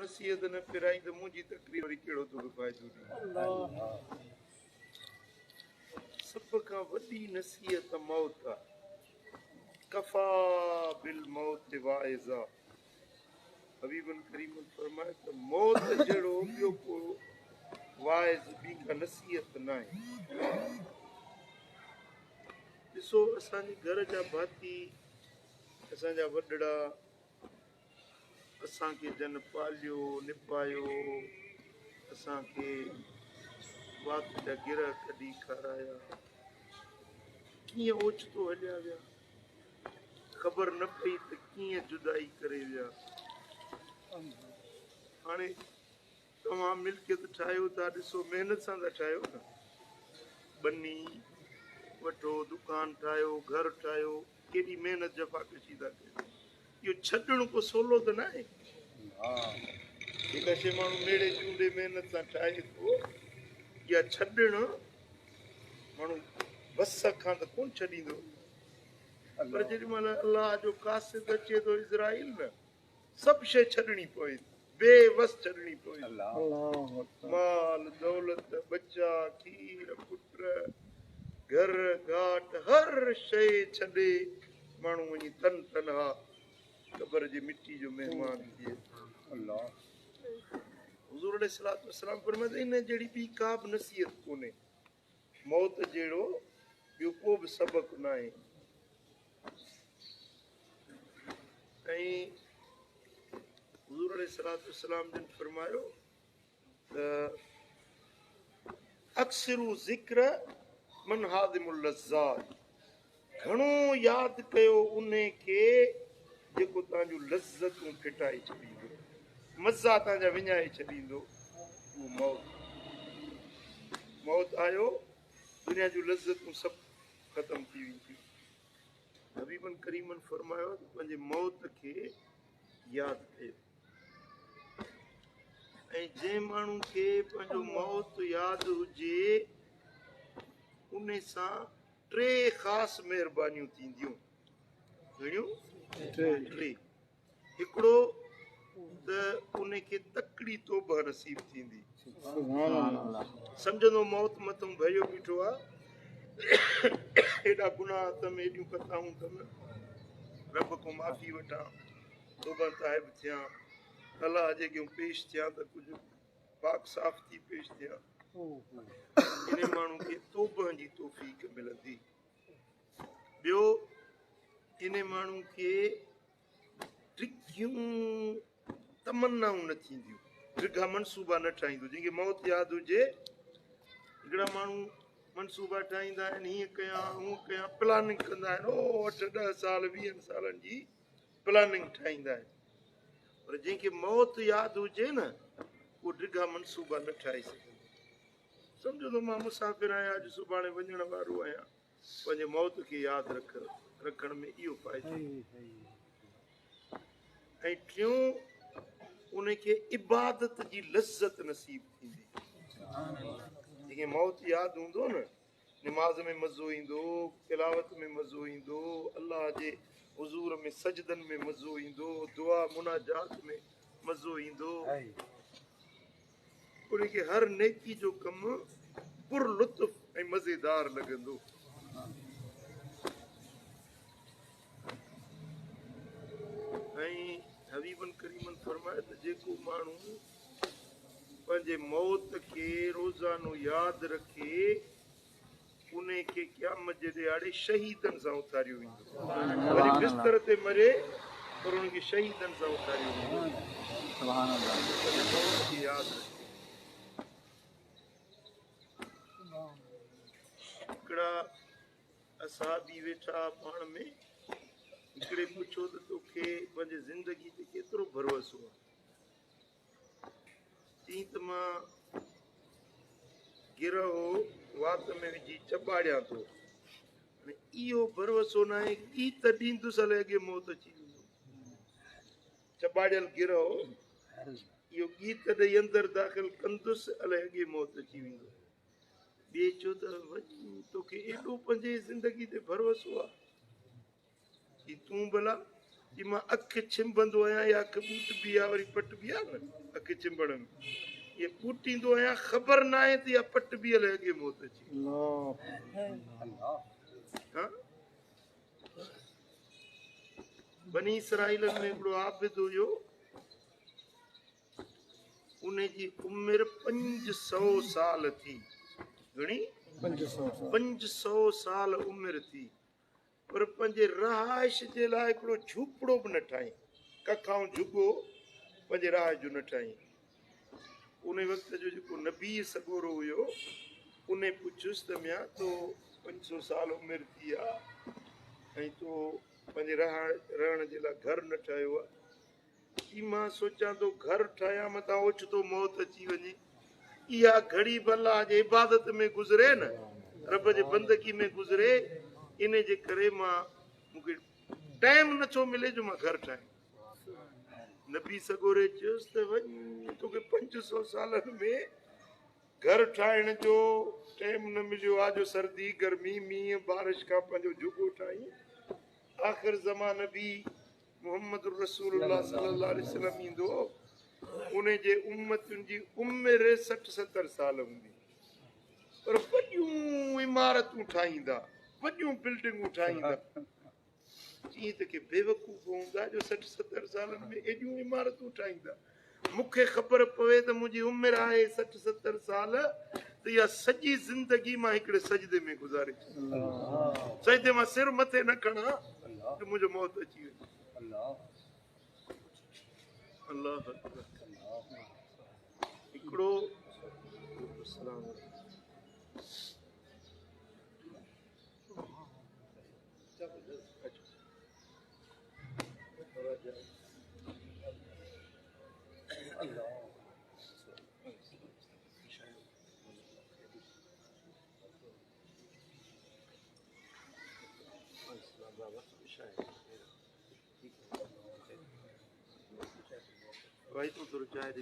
नसीहत न पिराई त मुंहिंजी तकरीर वरी कहिड़ो तो फ़ाइदो ॾे। सभ खां वॾी नसीहत मौत आहे। कफ़ा बिल मौत वाइज़ा। हबीबन करीम फरमाए त मौत जहिड़ो ॿियो को वाइज़ ॿी का नसीहत न आहे। ॾिसो असांजे घर जा भाती, असांजा वॾड़ा असांखे जन पालियो निभायो, असांखे वात जा गिर कढी खाराया, कीअं ओचितो हलिया विया, ख़बर न पई त कीअं जुदाई करे विया। हाणे तव्हां मिल्कियत ठाहियो था, ॾिसो महिनत सां था ठाहियो न, बनी वठो, दुकान ठाहियो, घर ठाहियो, केॾी महिनत जफ़ाकशी था कयो। इहो छॾणु को सवलो त न आहे। जेका शइ माण्हू मेड़े चूंडे महिनत सां ठाहे थो, इहा छॾणु माण्हू बस खां त कोन छॾींदो। पर जेॾी महिल अलाह जो कासिद अचे थो इज़राइल न, सभु शइ छॾणी पवे, बेवस छॾणी पवे। माल दौलत, बच्चा, खीर, पुट, घर घाट, हर शइ छॾे माण्हू वञी तन तनहा क़बर जी मिट्टी जो महिमान थिए। हुज़ूर अलैहिस्सलातु वस्सलाम फरमाए त इन जहिड़ी ॿी का बि नसीहत कोन्हे, मौत जहिड़ो ॿियो को बि सबक़ न आहे। ऐं हुज़ूर अलैहिस्सलातु वस्सलाम जिन फरमायो त अक्सरू ज़िक्र मन हादिमुल लज़्ज़ात, घणो यादि कयो उन खे जेको तव्हांजो लज़्ज़तूं फिटाए छॾींदो, मज़ा तव्हांजा विञाए छॾींदो। उहो मौत आयो, दुनिया जूं लज़्ज़तूं सभु ख़तम थी वेंदियूं। हबीबन करीमन फरमायो त पंहिंजे मौत खे यादि कयो। ऐं जंहिं माण्हू खे पंहिंजो मौत यादि हुजे, उन सां टे ख़ासि महिरबानियूं थींदियूं। घणियूं? टे। हिकिड़ो त उन खे तकड़ी तौबा नसीब थींदी। सम्झंदो मौत मथां भरियो बीठो आहे, हेॾा गुनाह अथमि, हेॾियूं कथाऊं अथमि, रब को माफ़ी वठां, तौबा ताइब थियां, अलाह जे अॻियां पेश थियां त कुझु पाक साफ़ थी पेश थियां। इन माण्हू खे तौबा जी तौफ़ीक़ मिलंदी। ॿियो, इन माण्हू खे टिकियूं तमन्नाऊं न थींदियूं, ॾिघा मनसूबा न ठाहींदो। जंहिंखे मौत यादि हुजे, हिकिड़ा माण्हू मनसूबा ठाहींदा आहिनि, हीअं कयां हूअं कयां, प्लानिंग कंदा आहिनि, 8-10 साल 20 सालनि जी प्लानिंग ठाहींदा आहिनि। पर जंहिंखे मौत यादि हुजे न, उहो ॾिघा मनसूबा न ठाहे सघंदो। सम्झो त मां मुसाफ़िर आहियां, अॼु सुभाणे वञण वारो आहियां, पंहिंजे मौत खे यादि रखण में इहो फ़ाइदो। ऐं टियों, उनखे इबादत जी लज़्ज़त नसीब थींदी। जंहिंखे मौत यादि हूंदो न, निमाज़ में मज़ो ईंदो, तिलावत में मज़ो ईंदो, अलाह जे हुज़ूर में सजदनि में मज़ो ईंदो, दुआ मुनाजात में मज़ो ईंदो, उनखे हर नेकी जो कमु पुरलुत्फ़ ऐं मज़ेदार लॻंदो। ऐं हबीबन करीमन फरमाए त जेको माण्हू पंहिंजे मौत खे रोज़ानो यादि रखे, उन खे क़यामत जे ॾियारे शहीदनि सां उथारियो वेंदो। वरी बिस्तर ते मरे, पर उनखे शहीदनि सां उथारियो वेंदो। यादि रखे। हिकिड़ा असाबी वेठा पाण में, हिकिड़े पुछो त तोखे पंहिंजे ज़िंदगी ते केतिरो भरोसो आहे? चई त मां गिरहो वात में विझी चॿाड़ियां थो। इहो भरोसो न आहे, ई त ॾींदुसि अलाए अॻे मौत अची वेंदो। चॿाड़ियल गिरहो, इहो गीत ॾेई अंदरि दाख़िल कंदुसि, अलाए अॻे मौत अची वेंदो। ॿिए चयो त तोखे एॾो पंहिंजे ज़िंदगी ते भरोसो आहे कि तूं भला कि मां अखि छिंबंदो आहियां या अखि ॿूट बि आहे वरी पट बि आहे न अखि छिंबण में ये पूटींदो आहियां ख़बर न आहे त इहा पट बि हले अॻे मौत अची हाँ? बनी इसराइल में हिकिड़ो आबिद हुयो उनजी उमिरि 500 साल थी घणी 500 साल उमिरि थी पर पंहिंजे रहाइश जे लाइ हिकिड़ो झूपड़ो बि न ठाही कखाऊं झुगो पंहिंजे रहाइश जो न ठाही उन वक़्त जो जेको नबी सगोरो हुयो उन पुछियुसि त मियां तो 500 साल उमिरि थी आहे ऐं तो पंहिंजे रहण जे लाइ घर न ठाहियो आहे की मां सोचां थो घर ठाहियां मथां ओचितो मौत अची वञे इहा घड़ी भला जे इबादत में गुज़रे न रब जे बंदगी में गुज़रे इन जे करे मां मूंखे टाइम नथो मिले जो मां घर ठाहियां नबी सगोरे चयुसि त वञ तोखे 500 सालनि में घर ठाहिण जो टाइम न मिलियो आहे जो सर्दी गर्मी मींहुं बारिश खां पंहिंजो झुगो ठाही आख़िर ज़मान बि मोहम्मद रसूलुल्लाह सल्लल्लाहु अलैहि वसल्लम ईंदो उन जे उम्मतुनि जी उमिरि 60-70 साल हूंदी पर वॾियूं इमारतूं ठाहींदा वॾियूं बिल्डिंगूं ठाहींदा ईअं त के बेवकूफ़ हूंदा जो 60-70 सालनि में एॾियूं इमारतूं ठाहींदा मूंखे ख़बर पवे त मुंहिंजी उमिरि आहे 60-70 साल त इहा सॼी ज़िंदगी मां हिकिड़े सजदे में गुज़ारे सजदे मां सिर मथे न खणा त मुंहिंजो मौत अची वञे अल्लाह हिकिड़ो भाई तो थोड़ा चाय दे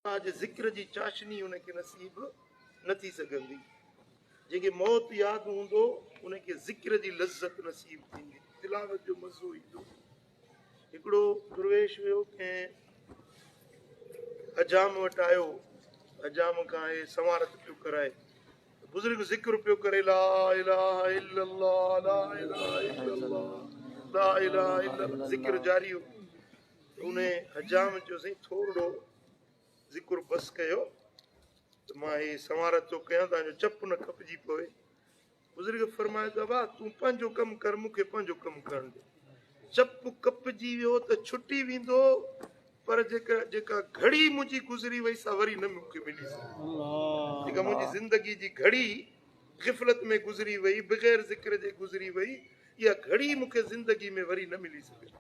आज ज़िक्र जी चाशनी उनखे नसीब न थी सघंदी जंहिंखे मौत यादि हूंदो उनखे ज़िक्र जी लज़त नसीब थींदी तिलावत जो मज़ो ईंदो हिकिड़ो दुर्वेश हुयो कंहिं हजाम वटि आयो हजाम खां इहे समारत पियो कराए बुज़ुर्ग ज़िक्र पियो करे ला इलाहा इल्लल्लाह ला इलाहा इल्लल्लाह ला इलाहा इल्लल्लाह ज़िक्र जारी हो उन हजाम चयोसीं थोरो ज़िक्र बस कयो त मां इहे समारत थो कयां तव्हांजो चप न खपिजी पवे बुज़ुर्ग फरमाए त वाह तूं पंहिंजो कमु कर मूंखे पंहिंजो कमु करण ॾे चप कपिजी वियो त छुटी वेंदो पर जेका घड़ी मुंहिंजी गुज़री वई सा वरी न मूंखे मिली सघे जेका मुंहिंजी ज़िंदगी जी घड़ी ग़िफ़लत में गुज़री वई बग़ैर ज़िक्र जे गुज़री वई इहा घड़ी मूंखे ज़िंदगी में वरी न मिली सघे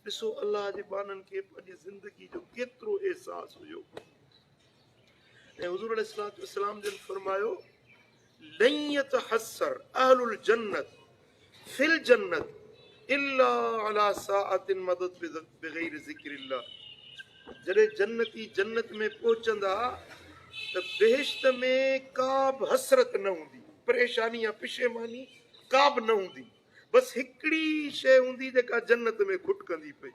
ॾिसो अलाह जे बाननि खे पंहिंजी ज़िंदगी जो केतिरो अहसासु हुयो ऐं हुज़ूर अलैहिस्सलातु वस्सलाम जन फरमायो लन यतहस्सर अहलुल जन्नत फिल जन्नत इल्ला अला साअतिन मदद बग़ैर ज़िक्रिल्लाह जॾहिं जन्नती जन्नत में पहुचंदा त बेहिश्त में का बि हसरत न हूंदी परेशानी या पिशेमानी का बि न हूंदी बसि हिकिड़ी शइ हूंदी जेका जन्नत में खुटकंदी पई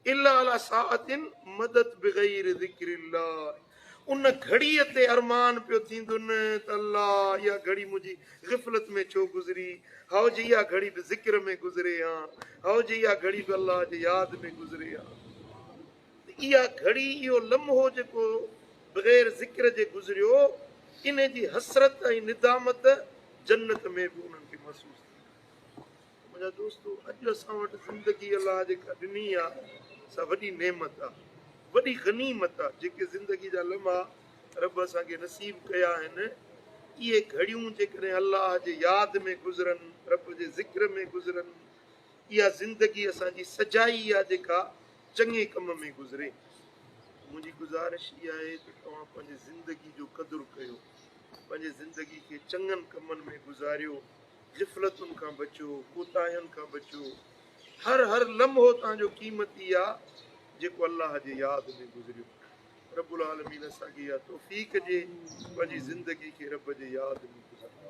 इल्ला अला साअतिन मदद बग़ैर ज़िक्रिल्लाह उन घड़ीअ ते अरमान पियो थींदुनि त अल्लाह इहा घड़ी मुंहिंजी ग़िफ़लत में छो गुज़री हाओ जी इहा घड़ी बि ज़िक्र में गुज़रे हा हाओ जी इहा घड़ी बि अल्लाह जे यादि में गुज़रे हा इहा घड़ी इहो लम्हो जेको बग़ैर ज़िक्र जे गुज़रियो इन जी हसरत ऐं निदामत जन्नत में बि उन्हनि खे महसूसु थी मुंहिंजा दोस्तो अॼु असां वटि ज़िंदगी अलाह जेका ॾिनी आहे सा वॾी नेमत आहे वॾी गनीमत आहे जेके ज़िंदगी जा लम्हा रब असांखे नसीब कया आहिनि इहे घड़ियूं जेकॾहिं अलाह जे यादि में गुज़रनि रब जे ज़िक्र में गुज़रनि इहा ज़िंदगी असांजी सजाई आहे जेका चङे कम में गुज़रे मुंहिंजी गुज़ारिश इहा आहे त तव्हां पंहिंजी ज़िंदगी जो क़दुरु कयो पंहिंजी ज़िंदगी खे चङनि कमनि में गुज़ारियो, ग़िफ़लतुनि खां बचो, कोताहियुनि खां बचो। हर हर लम्हो तव्हांजो क़ीमती आहे जेको अलाह जे यादि में गुज़रियो। रब्बुल आलमीन असांखे इहा तौफ़ीक़ ॾिए पंहिंजी ज़िंदगी खे रब जे यादि में गुज़ारियो।